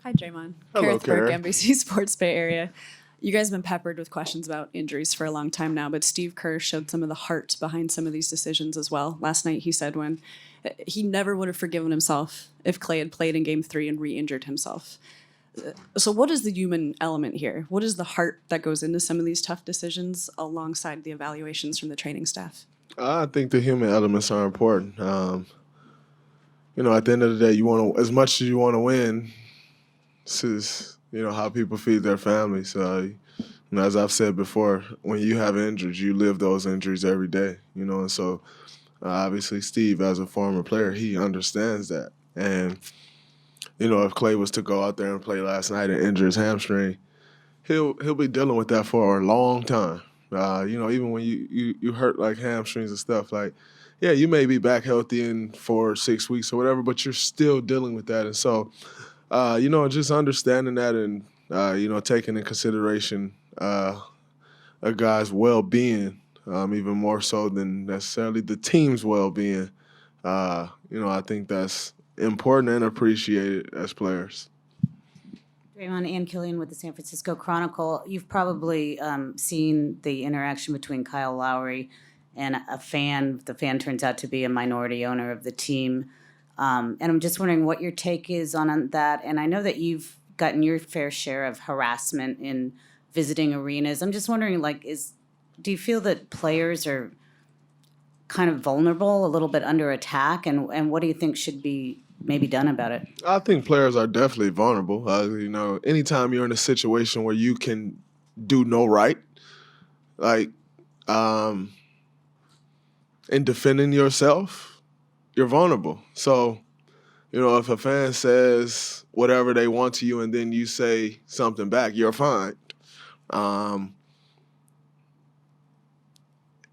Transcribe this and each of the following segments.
Hi, Draymond. Hello, Kareth Burke, Kara. NBC Sports Bay Area. You guys have been peppered with questions about injuries for a long time now, but Steve Kerr showed some of the heart behind some of these decisions as well. Last night he said when he never would have forgiven himself if Clay had played in game 3 and re-injured himself. So what is the human element here? What is the heart that goes into some of these tough decisions alongside the evaluations from the training staff? I think the human elements are important. At the end of the day, you want to, as much as you want to win, this is, how people feed their families. As I've said before, when you have injuries, you live those injuries every day, and so obviously Steve, as a former player, he understands that. And, if Clay was to go out there and play last night and injure his hamstring, he'll be dealing with that for a long time. Even when you hurt like hamstrings and stuff, like, yeah, you may be back healthy in 4 or 6 weeks or whatever, but you're still dealing with that. And so, just understanding that and taking in consideration a guy's well-being, even more so than necessarily the team's well-being. I think that's important and appreciated as players. Draymond, Ann Killian with the San Francisco Chronicle. You've probably seen the interaction between Kyle Lowry and a fan. The fan turns out to be a minority owner of the team. And I'm just wondering what your take is on that. And I know that you've gotten your fair share of harassment in visiting arenas. I'm just wondering, do you feel that players are kind of vulnerable, a little bit under attack? And what do you think should be maybe done about it? I think players are definitely vulnerable. Anytime you're in a situation where you can do no right, like in defending yourself, you're vulnerable. So, if a fan says whatever they want to you and then you say something back, you're fine.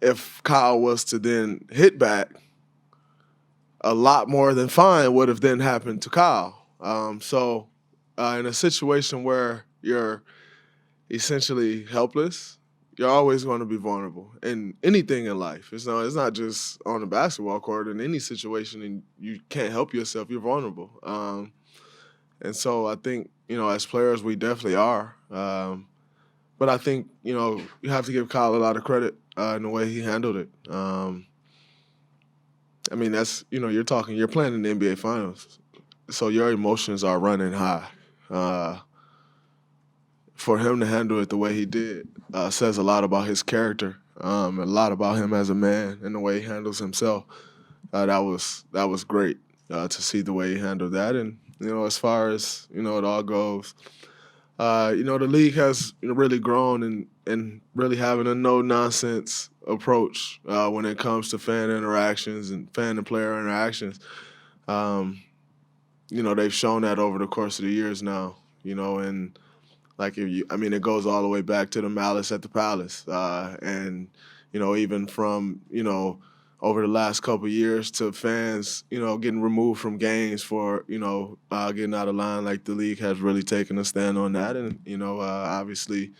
If Kyle was to then hit back, a lot more than fine would have then happened to Kyle. In a situation where you're essentially helpless, you're always going to be vulnerable in anything in life. It's not just on the basketball court. In any situation, and you can't help yourself, you're vulnerable. And so I think, as players, we definitely are. But I think, you have to give Kyle a lot of credit in the way he handled it. That's, you're playing in the NBA Finals, so your emotions are running high. For him to handle it the way he did says a lot about his character, a lot about him as a man and the way he handles himself. That was great to see the way he handled that. And, as far as, it all goes, the league has really grown and really having a no-nonsense approach when it comes to fan interactions and fan and player interactions. They've shown that over the course of the years now, and it goes all the way back to the malice at the palace. And, even from, over the last couple of years to fans, getting removed from games for, getting out of line, like the league has really taken a stand on that. And, obviously,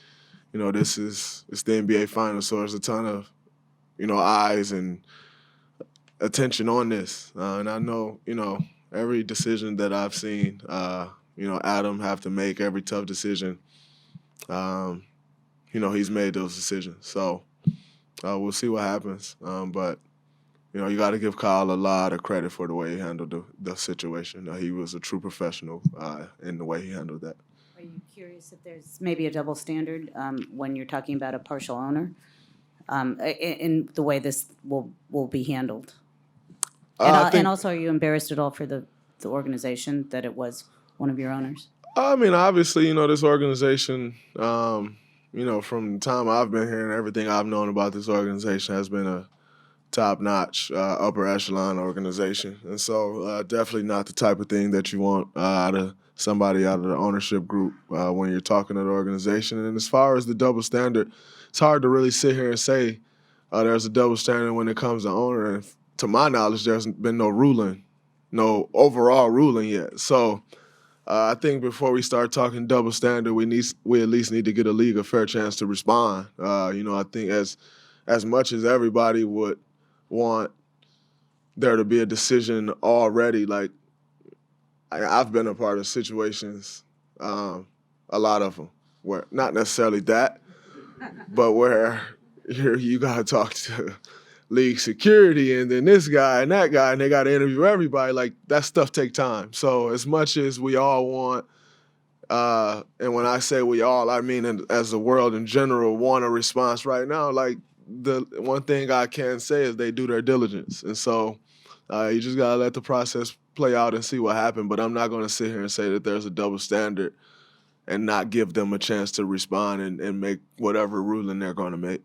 it's the NBA Finals, so there's a ton of, eyes and attention on this. And I know, every decision that I've seen, Adam have to make every tough decision. He's made those decisions. So we'll see what happens. But you got to give Kyle a lot of credit for the way he handled the situation. He was a true professional in the way he handled that. Are you curious if there's maybe a double standard when you're talking about a partial owner in the way this will be handled? And also, are you embarrassed at all for the organization that it was one of your owners? Obviously, this organization, from the time I've been here and everything I've known about this organization has been a top-notch, upper echelon organization. And so definitely not the type of thing that you want out of somebody out of the ownership group when you're talking to the organization. And as far as the double standard, it's hard to really sit here and say there's a double standard when it comes to owner. And to my knowledge, there's been no overall ruling yet. So I think before we start talking double standard, we at least need to get a league a fair chance to respond. I think as much as everybody would want there to be a decision already, like I've been a part of situations A lot of them where not necessarily that, but where you got to talk to league security and then this guy and that guy, and they got to interview everybody. Like, that stuff take time. So as much as we all want, and when I say we all, I mean as the world in general want a response right now, like, the one thing I can say is they do their diligence. And so you just got to let the process play out and see what happens. But I'm not going to sit here and say that there's a double standard and not give them a chance to respond and make whatever ruling they're going to make.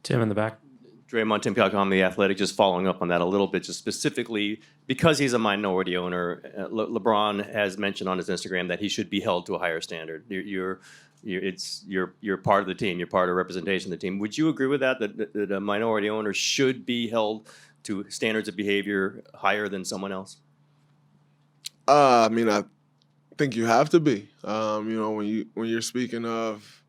Tim in the back. Draymond, Tim Pialcon, on The Athletic, just following up on that a little bit, just specifically because he's a minority owner. LeBron has mentioned on his Instagram that he should be held to a higher standard. You're part of the team. You're part of representation of the team. Would you agree with that, that a minority owner should be held to standards of behavior higher than someone else? I mean, I think you have to be. When you're speaking of,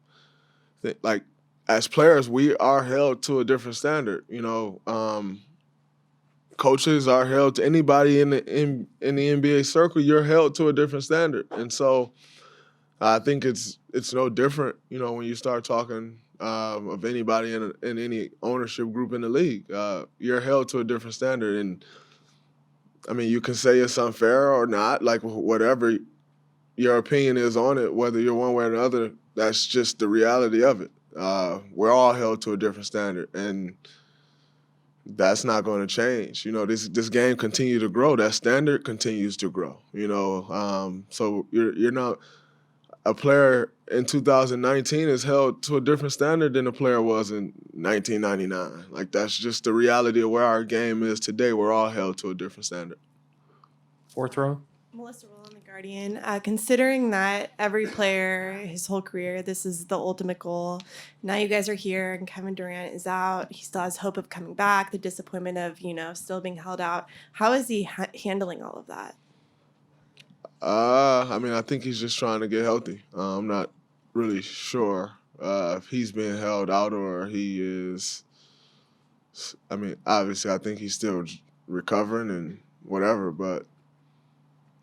like, as players, we are held to a different standard. Coaches are held to anybody in the NBA circle. You're held to a different standard, and so I think it's no different. When you start talking of anybody in any ownership group in the league, you're held to a different standard. And I mean, you can say it's unfair or not, like whatever your opinion is on it, whether you're one way or another. That's just the reality of it. We're all held to a different standard, and that's not going to change. This game continues to grow. That standard continues to grow. So you're not a player in 2019 is held to a different standard than a player was in 1999. Like, that's just the reality of where our game is today. We're all held to a different standard. Fourth row. Melissa Roll on The Guardian. Considering that every player, his whole career, this is the ultimate goal. Now you guys are here and Kevin Durant is out. He still has hope of coming back, the disappointment of, still being held out. How is he handling all of that? I mean, I think he's just trying to get healthy. I'm not really sure if he's being held out or he is. I mean, obviously, I think he's still recovering and whatever, but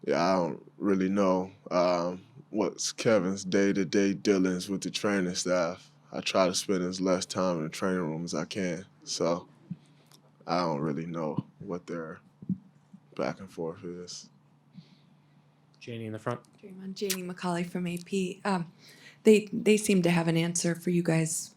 yeah, I don't really know what's Kevin's day-to-day dealings with the training staff. I try to spend as less time in the training room as I can, so I don't really know what their back and forth is. Janie in the front. Draymond, Janie McCauley from AP. They seem to have an answer for you guys.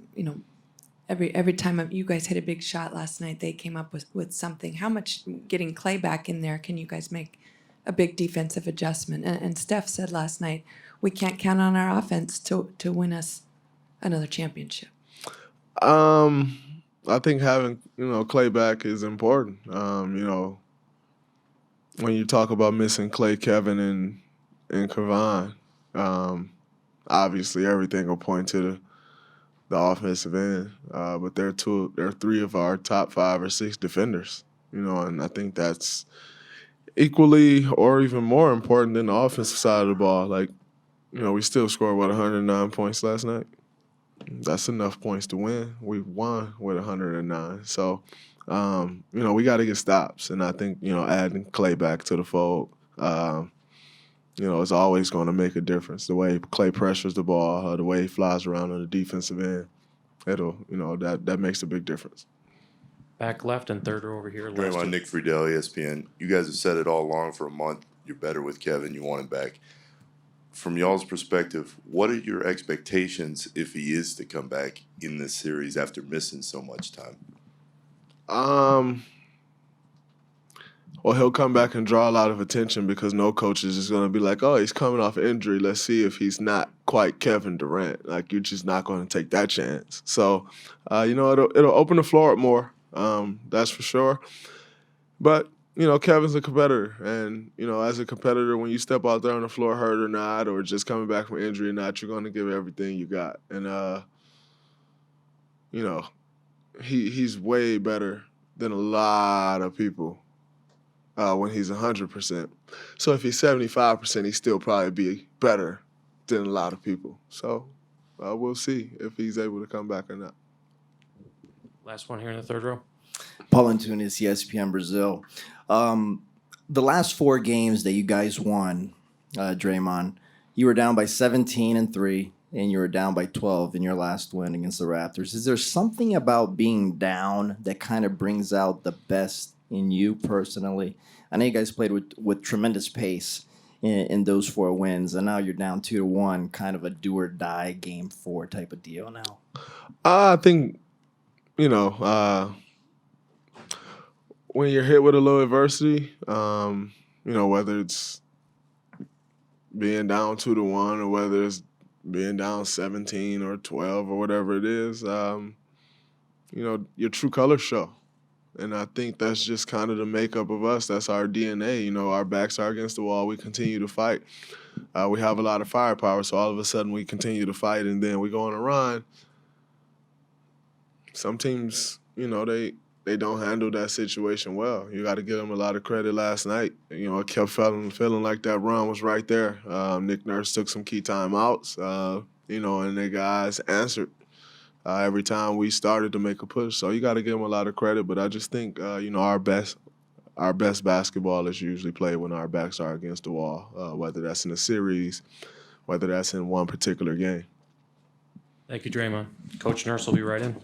Every time you guys hit a big shot last night, they came up with something. How much getting Clay back in there can you guys make a big defensive adjustment? And Steph said last night, we can't count on our offense to win us another championship. I think having Clay back is important. When you talk about missing Clay, Kevin, and Kevon, obviously everything will point to the offensive end. But they're three of our top 5 or 6 defenders. And I think that's equally or even more important than the offensive side of the ball. Like, we still scored 109 points last night. That's enough points to win. We won with 109. So. We got to get stops, and I think adding Clay back to the fold, is always going to make a difference. The way Clay pressures the ball, the way he flies around on the defensive end, it'll that makes a big difference. Back left and third row over here. Draymond, Nick Friedel, ESPN. You guys have said it all along for a month. You're better with Kevin. You want him back. From y'all's perspective, what are your expectations if he is to come back in this series after missing so much time? Well, he'll come back and draw a lot of attention because no coach is just going to be like, oh, he's coming off injury. Let's see if he's not quite Kevin Durant. Like, you're just not going to take that chance. So, it'll open the floor up more. That's for sure. But, Kevin's a competitor. And, as a competitor, when you step out there on the floor hurt or not, or just coming back from injury or not, you're going to give everything you got. And, he's way better than a lot of people when he's 100%. So if he's 75%, he'd still probably be better than a lot of people. So we'll see if he's able to come back or not. Last one here in the third row. Paul Antunes, ESPN Brazil. The last 4 games that you guys won, Draymond, You were down by 17-3, and you were down by 12 in your last win against the Raptors. Is there something about being down that kind of brings out the best in you personally? I know you guys played with tremendous pace in those 4 wins, and now you're down 2-1, kind of a do or die game 4 type of deal now. I think, when you're hit with a little adversity, whether it's being down 2-1 or whether it's being down 17 or 12 or whatever it is, your true colors show. And I think that's just kind of the makeup of us. That's our DNA. Our backs are against the wall. We continue to fight. We have a lot of firepower, so all of a sudden we continue to fight, and then we go on a run. Some teams, they don't handle that situation well. You got to give them a lot of credit last night. It kept feeling like that run was right there. Nick Nurse took some key timeouts, and the guys answered every time we started to make a push. So you got to give them a lot of credit. But I just think, our best basketball is usually played when our backs are against the wall, whether that's in a series, whether that's in one particular game. Thank you, Draymond. Coach Nurse will be right in.